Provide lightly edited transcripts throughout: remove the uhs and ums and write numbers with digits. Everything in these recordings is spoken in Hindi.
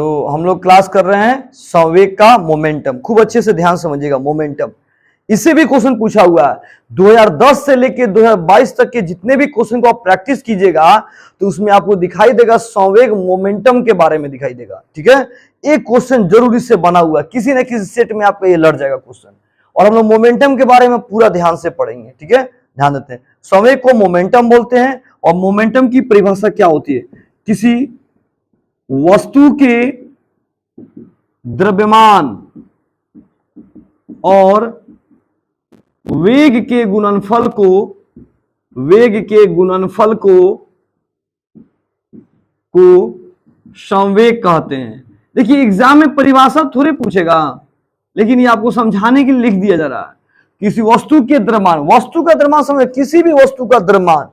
तो हम लोग क्लास कर रहे हैं संवेग का मोमेंटम। खूब अच्छे से ध्यान समझिएगा, मोमेंटम। इससे भी क्वेश्चन पूछा हुआ है 2010 से लेके 2022 तक के जितने भी क्वेश्चन को आप प्रैक्टिस कीजिएगा तो उसमें आपको दिखाई देगा संवेग मोमेंटम के बारे में दिखाई देगा। ठीक है, एक क्वेश्चन जरूर इससे बना हुआ है, किसी न किसी सेट में आपका ये लड़ जाएगा क्वेश्चन। और हम लोग मोमेंटम के बारे में पूरा ध्यान से पढ़ेंगे। ठीक है, ध्यान देते हैं। संवेग को मोमेंटम बोलते हैं और मोमेंटम की परिभाषा क्या होती है? किसी वस्तु के द्रव्यमान और वेग के गुणनफल को संवेग कहते हैं। देखिए एग्जाम में परिभाषा थोड़े पूछेगा, लेकिन ये आपको समझाने के लिए लिख दिया जा रहा है। किसी वस्तु के द्रव्यमान, वस्तु का द्रव्यमान समझ, किसी भी वस्तु का द्रव्यमान,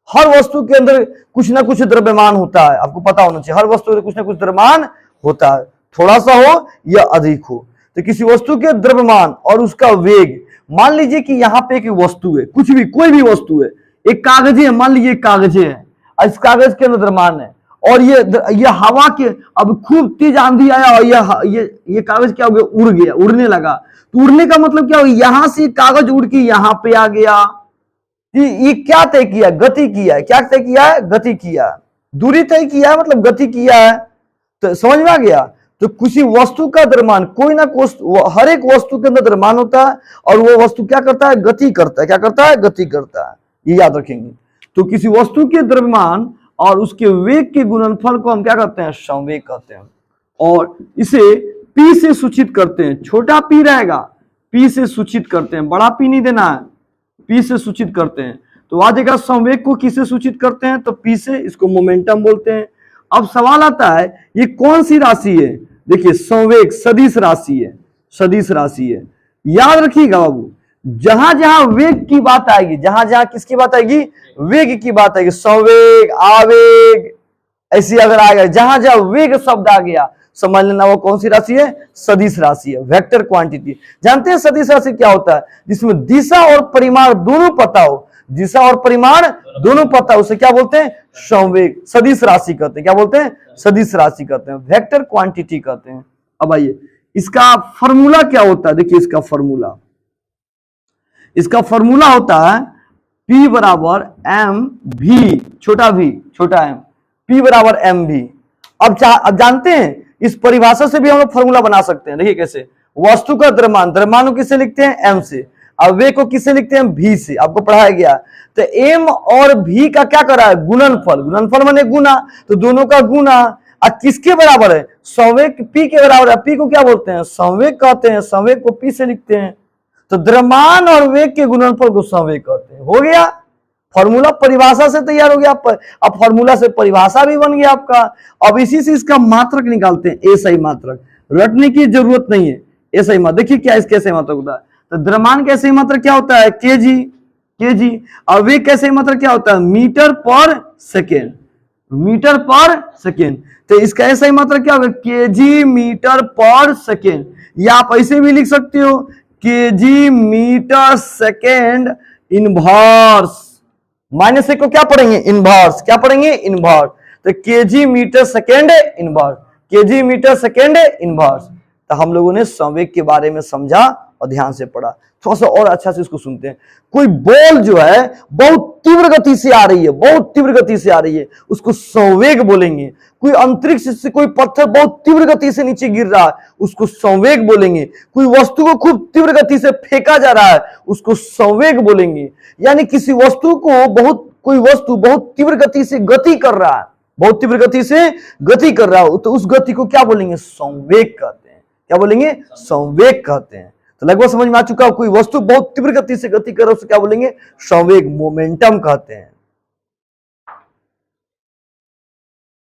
हर वस्तु के अंदर कुछ ना कुछ द्रव्यमान होता है, आपको पता होना चाहिए। हर वस्तु के कुछ ना कुछ द्रव्यमान होता है, थोड़ा सा हो या अधिक हो। तो किसी वस्तु के द्रव्यमान और उसका वेग, मान लीजिए कि यहाँ पे एक वस्तु है, कुछ भी कोई भी वस्तु है, एक कागजे है, मान लीजिए कागजे है, इस कागज के अंदर द्रव्यमान है और ये हवा के, अब खूब तेज आंधी आया और ये कागज क्या हो गया, उड़ गया, उड़ने लगा। तो उड़ने का मतलब क्या हो, यहां से कागज उड़ के यहां पे आ गया। ये क्या तय किया? गति किया है। क्या तय किया है? गति किया है। दूरी तय किया है, मतलब गति किया है। तो समझ में आ गया? तो किसी वस्तु का द्रव्यमान, कोई ना कोई, हर एक वस्तु के अंदर द्रव्यमान होता है और वो वस्तु क्या करता है? गति करता है। क्या करता है? गति करता है। ये याद रखेंगे। तो किसी वस्तु के द्रव्यमान और उसके वेग के गुणनफल को हम क्या कहते हैं? संवेग कहते हैं। और इसे P से सूचित करते हैं। छोटा P रहेगा, P से सूचित करते हैं, बड़ा P नहीं देना है, P से सूचित करते हैं। तो आ जाएगा संवेग को किससे सूचित करते हैं? तो P से। इसको मोमेंटम बोलते हैं। अब सवाल आता है ये कौन सी राशि है? देखिए संवेग सदिश राशि है, सदिश राशि है। याद रखिएगा बाबू, जहां जहां वेग की बात आएगी, जहां जहां किसकी बात आएगी? वेग की बात आएगी, संवेग, आवेग, ऐसी अगर आएगा, जहां जहां वेग शब्द आ गया, समझ लेना वो कौन सी राशि है? सदिश राशि है, वेक्टर क्वांटिटी। जानते हैं सदिश राशि क्या होता है? जिसमें दिशा और परिमाण दोनों पता हो, दिशा और परिमाण दोनों पता हो, उसे क्या बोलते हैं? संवेग, सदिश राशि कहते हैं। क्या बोलते हैं? सदिश राशि कहते हैं, वेक्टर क्वांटिटी कहते हैं। अब आइए, इसका फॉर्मूला क्या होता है? देखिए इसका फॉर्मूला होता है P बराबर एम भी, छोटा v, छोटा m, P बराबर एम भी। अब जानते हैं इस परिभाषा से भी हम लोग फॉर्मूला बना सकते हैं। देखिए कैसे, वस्तु का द्रव्यमान को किससे लिखते हैं? m से। अब वेग को किससे लिखते हैं? v से। आपको पढ़ाया गया। तो m और v का क्या कर रहा है? गुणनफल। गुणनफल माने गुना, तो दोनों का गुना। अब किसके बराबर है? संवेग P के बराबर है। P को क्या बोलते हैं? संवेग कहते हैं। संवेग को P से लिखते हैं। तो द्रव्यमान और वेग के गुणनफल को संवेग कहते हैं। हो गया फॉर्मूला, परिभाषा से तैयार हो गया। अब फॉर्मूला से परिभाषा भी बन गया आपका। अब इसी से इसका मात्रक निकालते हैं, एसआई मात्रक। रटने की जरूरत नहीं है, एसआई मात्रक। देखिए क्या इसके एसआई मात्रक होता है? तो द्रव्यमान का एसआई मात्रक क्या होता है? केजी। और वेग का एसआई मात्रक क्या होता है? मीटर पर सेकेंड, मीटर पर सेकेंड। तो इसका एसआई मात्रक क्या होगा? केजी मीटर पर सेकेंड। या आप ऐसे भी लिख सकते हो, kg metre second inverse. Minus एक को क्या पढ़ेंगे? इनवर्स। क्या पढ़ेंगे? इनवर्स। तो kg metre second inverse, kg metre second inverse. तो हम लोगों ने संवेग के बारे में समझा और ध्यान से पढ़ा। थोड़ा सा और अच्छा से इसको सुनते हैं। कोई बॉल जो है बहुत तीव्र गति से आ रही है, बहुत तीव्र गति से आ रही है, उसको संवेग बोलेंगे। कोई अंतरिक्ष से कोई पत्थर बहुत तीव्र गति से नीचे गिर रहा है, उसको संवेग बोलेंगे। कोई वस्तु को खूब तीव्र गति से फेंका जा रहा है, उसको संवेग बोलेंगे। यानी किसी वस्तु को कोई वस्तु बहुत तीव्र गति से गति कर रहा है, बहुत तीव्र गति से गति कर रहा हो, तो उस गति को क्या बोलेंगे? संवेग कहते हैं। क्या बोलेंगे? संवेग कहते हैं। तो लगभग समझ में आ चुका हो, कोई वस्तु बहुत तीव्र गति से गति कर रहा है, उसे क्या बोलेंगे? संवेग, मोमेंटम कहते हैं।